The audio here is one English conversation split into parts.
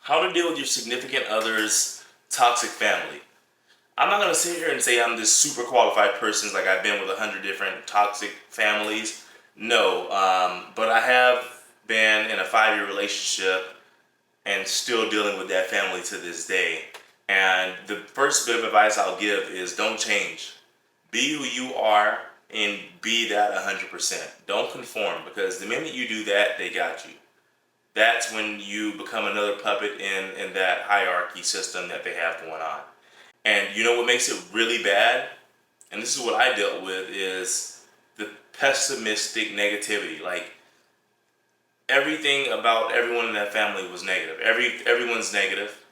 How to deal with your significant other's toxic family. I'm not gonna sit here and say I'm this super qualified person, like I've been with 100 different toxic families. No, but I have been in a 5-year relationship and still dealing with that family to this day. And the first bit of advice I'll give is don't change. Be who you are and be that 100%. Don't conform, because the minute you do that, they got you. That's when you become another puppet in that hierarchy system that they have going on. And you know what makes it really bad? And this is what I dealt with, is the pessimistic negativity. Like, everything about everyone in that family was negative. Everyone's negative.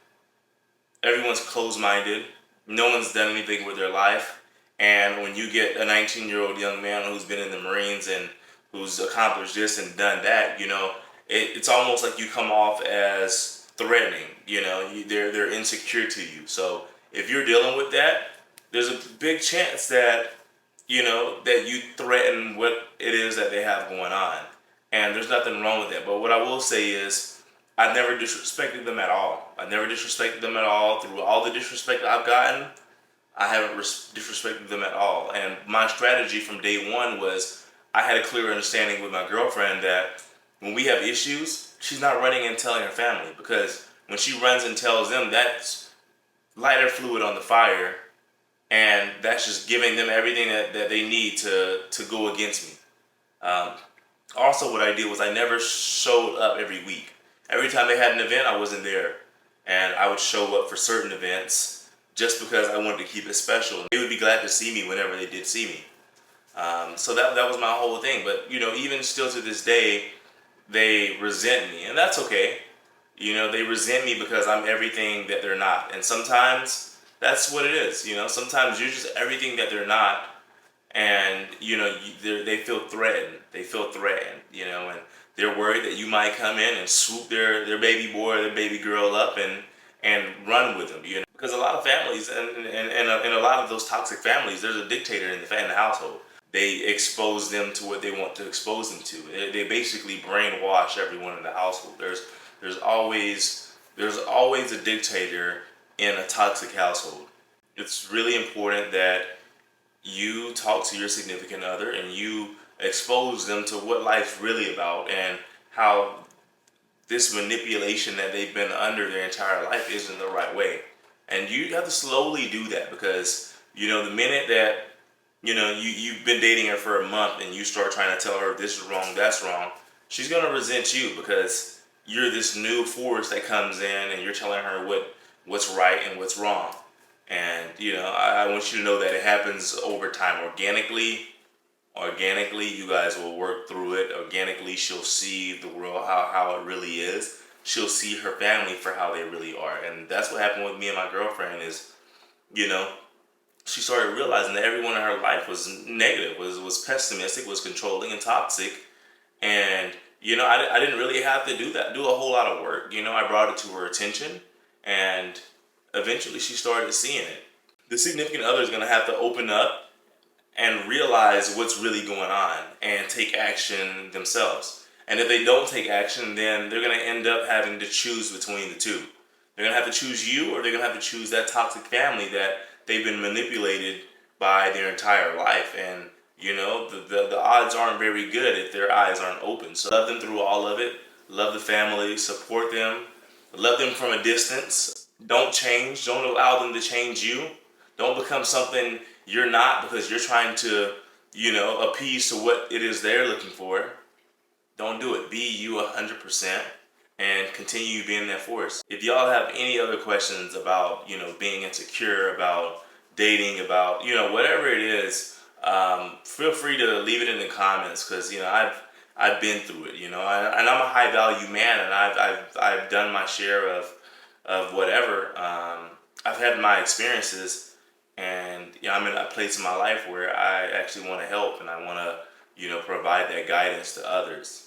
Everyone's closed-minded. No one's done anything with their life. And when you get a 19-year-old young man who's been in the Marines and who's accomplished this and done that, it's almost like you come off as threatening. They're insecure to you. So if you're dealing with that, there's a big chance that that you threaten what it is that they have going on, and there's nothing wrong with that. But what I will say is, I never disrespected them at all. I never disrespected them at all. Through all the disrespect I've gotten, I haven't disrespected them at all. And my strategy from day one was, I had a clear understanding with my girlfriend that when we have issues, she's not running and telling her family, because when she runs and tells them, that's lighter fluid on the fire, and that's just giving them everything that they need to go against me. Um, Also, what I did was I never showed up every week. Every time they had an event, I wasn't there, and I would show up for certain events just because I wanted to keep it special. They would be glad to see me whenever they did see me. So that was my whole thing. But even still to this day, they resent me, and that's okay. They resent me because I'm everything that they're not, and sometimes that's what it is. Sometimes you're just everything that they're not, and they feel threatened. They feel threatened, and they're worried that you might come in and swoop their baby boy or their baby girl up and run with them. Because a lot of families and a lot of those toxic families, there's a dictator in the household. They expose them to what they want to expose them to. They basically brainwash everyone in the household. There's always a dictator in a toxic household. It's really important that you talk to your significant other and you expose them to what life's really about, and how this manipulation that they've been under their entire life isn't the right way. And you have to slowly do that, because the minute that you've been dating her for a month and you start trying to tell her this is wrong, that's wrong, she's gonna resent you, because you're this new force that comes in and you're telling her what's right and what's wrong. And I want you to know that it happens over time, organically. Organically, you guys will work through it. Organically, she'll see the world how it really is. She'll see her family for how they really are. And that's what happened with me and my girlfriend is, she started realizing that everyone in her life was negative, was pessimistic, was controlling and toxic. And, I didn't really have to do a whole lot of work. I brought it to her attention, and eventually she started seeing it. The significant other is going to have to open up and realize what's really going on and take action themselves. And if they don't take action, then they're going to end up having to choose between the two. They're going to have to choose you, or they're going to have to choose that toxic family that they've been manipulated by their entire life. And the odds aren't very good if their eyes aren't open. So love them through all of it. Love the family, support them, love them from a distance. Don't change. Don't allow them to change you. Don't become something you're not, because you're trying to, appease to what it is they're looking for. Don't do it. Be you 100% and continue being that force. If y'all have any other questions about, being insecure, about dating, about, whatever it is, feel free to leave it in the comments, because, I've been through it, and I'm a high value man, and I've done my share of whatever. I've had my experiences, and I'm in a place in my life where I actually want to help, and I want to provide that guidance to others.